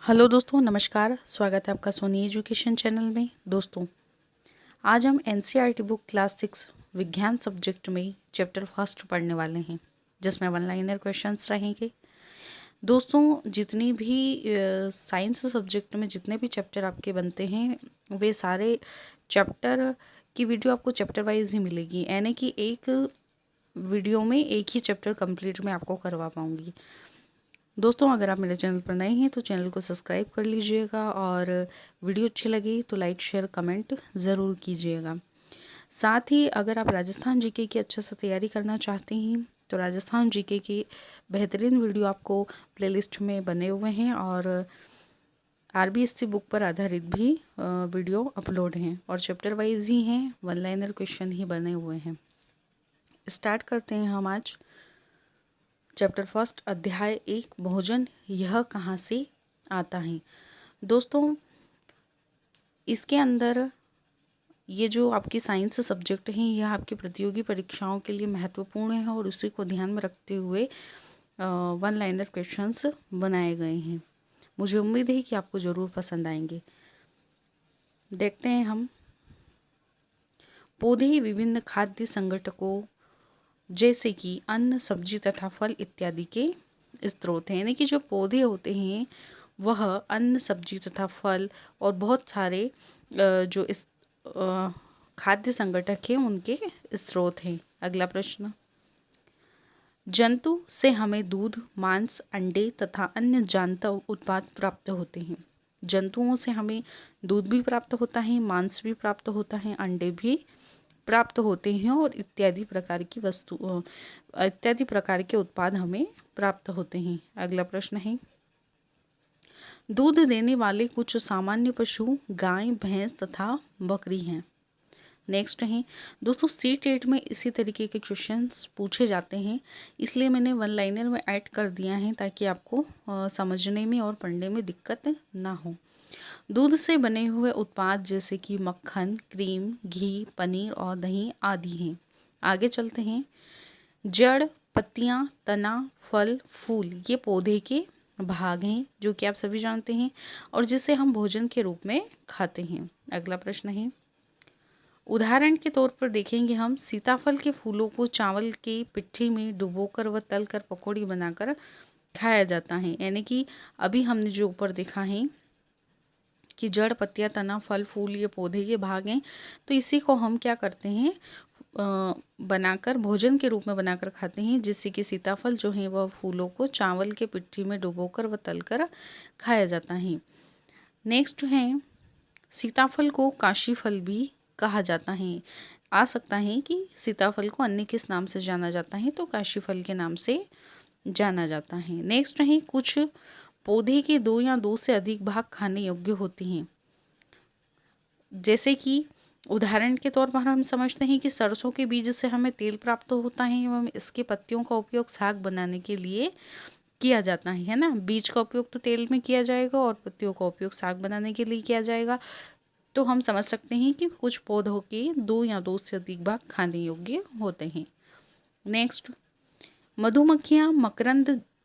Hello दोस्तों, नमस्कार। स्वागत है आपका सोनी एजुकेशन चैनल में। दोस्तों, आज हम एनसीईआरटी बुक क्लास 6 विज्ञान सब्जेक्ट में चैप्टर फर्स्ट पढ़ने वाले हैं, जिसमें वन लाइनर क्वेश्चंस रहेंगे। दोस्तों, जितनी भी साइंस सब्जेक्ट में जितने भी चैप्टर आपके बनते हैं, वे सारे चैप्टर की वीडियो आपको चैप्टर वाइज ही मिलेगी, यानी कि एक वीडियो में एक ही चैप्टर कंप्लीट मैं आपको करवा पाऊँगी। दोस्तों, अगर आप मेरे चैनल पर नए हैं तो चैनल को सब्सक्राइब कर लीजिएगा और वीडियो अच्छी लगी तो लाइक शेयर कमेंट ज़रूर कीजिएगा। साथ ही अगर आप राजस्थान जीके की अच्छे से तैयारी करना चाहते हैं तो राजस्थान जीके की बेहतरीन वीडियो आपको प्लेलिस्ट में बने हुए हैं और आरबीएससी बुक पर आधारित भी वीडियो अपलोड हैं और चैप्टर वाइज ही हैं, वन लाइनर क्वेश्चन ही बने हुए हैं। स्टार्ट करते हैं हम आज चैप्टर फर्स्ट, अध्याय 1, भोजन यह कहाँ से आता है। दोस्तों, इसके अंदर ये जो आपकी साइंस सब्जेक्ट हैं, यह आपकी प्रतियोगी परीक्षाओं के लिए महत्वपूर्ण है और उसी को ध्यान में रखते हुए वन लाइनर क्वेश्चंस बनाए गए हैं। मुझे उम्मीद है कि आपको ज़रूर पसंद आएंगे। देखते हैं हम। पौधे विभिन्न खाद्य संघटकों जैसे कि अन्न, सब्जी तथा फल इत्यादि के स्रोत हैं, यानी कि जो पौधे होते हैं वह अन्न, सब्जी तथा फल और बहुत सारे जो इस खाद्य संघटक हैं उनके स्रोत हैं। अगला प्रश्न, जंतु से हमें दूध, मांस, अंडे तथा अन्य जानवर उत्पाद प्राप्त होते हैं। जंतुओं से हमें दूध भी प्राप्त होता है, मांस भी प्राप्त होता है, अंडे भी प्राप्त होते हैं और इत्यादि प्रकार की इत्यादि प्रकार के उत्पाद हमें प्राप्त होते हैं। अगला प्रश्न है, दूध देने वाले कुछ सामान्य पशु गाय, भैंस तथा बकरी हैं। नेक्स्ट है दोस्तों, सी-टेट में इसी तरीके के क्वेश्चंस पूछे जाते हैं, इसलिए मैंने वन लाइनर में ऐड कर दिया है ताकि आपको समझने में और पढ़ने में दिक्कत ना हो। दूध से बने हुए उत्पाद जैसे कि मक्खन, क्रीम, घी, पनीर और दही आदि हैं। आगे चलते हैं। जड़, पत्तियां, तना, फल, फूल ये पौधे के भाग हैं जो कि आप सभी जानते हैं और जिसे हम भोजन के रूप में खाते हैं। अगला प्रश्न है, उदाहरण के तौर पर देखेंगे हम, सीताफल के फूलों को चावल के पिट्ठी में डुबोकर व तलकर पकौड़ी बनाकर खाया जाता है। यानी कि अभी हमने जो ऊपर देखा है कि जड़, पत्तियां, तना, फल, फूल ये पौधे के भाग हैं, तो इसी को हम क्या करते हैं, बनाकर भोजन के रूप में बनाकर खाते हैं, जिससे कि सीताफल जो है वह फूलों को चावल के पिट्ठी में डुबोकर व तलकर खाया जाता है। नेक्स्ट है, सीताफल को काशी फल भी कहा जाता है। आ सकता है कि सीताफल को अन्य किस नाम से जाना जाता है, तो काशी फल के नाम से जाना जाता है। नेक्स्ट है, कुछ पौधे के दो या दो से अधिक भाग खाने योग्य होते हैं। जैसे कि उदाहरण के तौर पर हम समझते हैं कि सरसों के बीज से हमें तेल प्राप्त होता है एवं इसके पत्तियों का उपयोग साग बनाने के लिए किया जाता है ना। बीज का उपयोग तो तेल में किया जाएगा और पत्तियों का उपयोग साग बनाने के लिए किया जाएगा। तो हम समझ सकते हैं कि कुछ पौधों के दो या दो से अधिक भाग खाने योग्य होते हैं। नेक्स्ट, मधुमक्खियाँ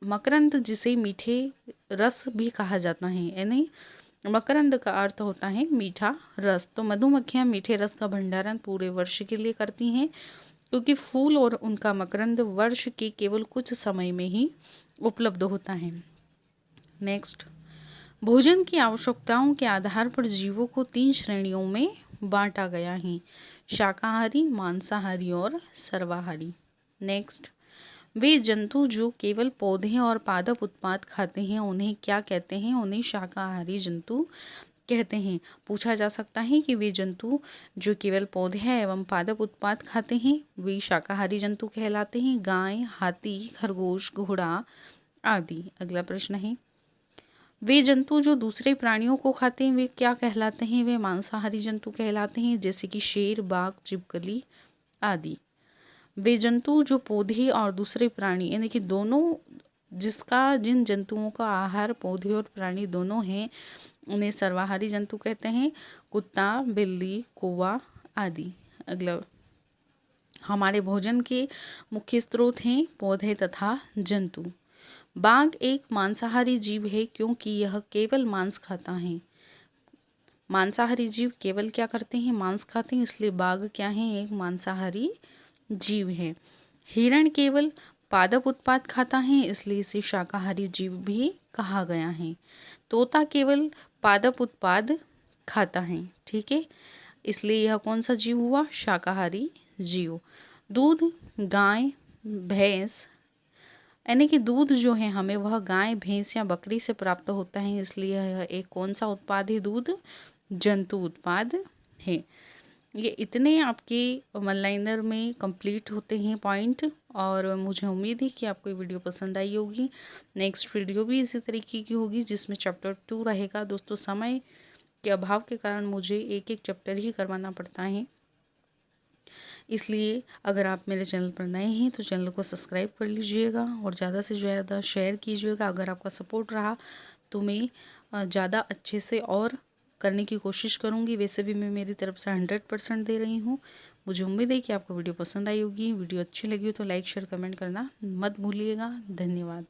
मकरंद जिसे मीठे रस भी कहा जाता है, यानी मकरंद का अर्थ होता है मीठा रस। तो मधुमक्खियाँ मीठे रस का भंडारण पूरे वर्ष के लिए करती हैं, क्योंकि फूल और उनका मकरंद वर्ष के केवल कुछ समय में ही उपलब्ध होता है। नेक्स्ट, भोजन की आवश्यकताओं के आधार पर जीवों को 3 श्रेणियों में बांटा गया है, शाकाहारी, मांसाहारी और सर्वाहारी। नेक्स्ट, वे जंतु जो केवल पौधे और पादप उत्पाद खाते हैं उन्हें क्या कहते हैं, उन्हें शाकाहारी जंतु कहते हैं। पूछा जा सकता है कि वे जंतु जो केवल पौधे एवं पादप उत्पाद खाते हैं वे शाकाहारी जंतु कहलाते हैं, गाय, हाथी, खरगोश, घोड़ा आदि। अगला प्रश्न है, वे जंतु जो दूसरे प्राणियों को खाते हैं वे क्या कहलाते हैं, वे मांसाहारी जंतु कहलाते हैं, जैसे कि शेर, बाघ, छिपकली आदि। वे जंतु जो पौधे और दूसरे प्राणी यानी कि दोनों, जिन जंतुओं का आहार पौधे और प्राणी दोनों हैं उन्हें सर्वाहारी जंतु कहते हैं, कुत्ता, बिल्ली, कौवा आदि। अगला, हमारे भोजन के मुख्य स्रोत हैं पौधे तथा जंतु। बाघ एक मांसाहारी जीव है क्योंकि यह केवल मांस खाता है। मांसाहारी जीव केवल क्या करते हैं? मांस खाते हैं, इसलिए बाघ क्या है? एक मांसाहारी जीव है। हिरण केवल पादप उत्पाद खाता है, इसलिए इसे शाकाहारी जीव भी कहा गया है। तोता केवल पादप उत्पाद खाता है, ठीक है, इसलिए यह कौन सा जीव हुआ? शाकाहारी जीव। दूध गाय भैंस, यानी कि दूध जो है हमें वह गाय भैंस या बकरी से प्राप्त होता है, इसलिए यह एक कौन सा उत्पाद है? दूध जंतु उत्पाद है। ये इतने आपके वन लाइनर में कंप्लीट होते हैं पॉइंट, और मुझे उम्मीद है कि आपको ये वीडियो पसंद आई होगी। नेक्स्ट वीडियो भी इसी तरीके की होगी जिसमें चैप्टर 2 रहेगा। दोस्तों, समय के अभाव के कारण मुझे एक एक चैप्टर ही करवाना पड़ता है, इसलिए अगर आप मेरे चैनल पर नए हैं तो चैनल को सब्सक्राइब कर लीजिएगा और ज़्यादा से ज़्यादा शेयर कीजिएगा। अगर आपका सपोर्ट रहा तो मैं ज़्यादा अच्छे से और करने की कोशिश करूँगी। वैसे भी मैं मेरी तरफ से 100% दे रही हूँ। मुझे उम्मीद है कि आपको वीडियो पसंद आई होगी। वीडियो अच्छी लगी हो तो लाइक शेयर कमेंट करना मत भूलिएगा। धन्यवाद।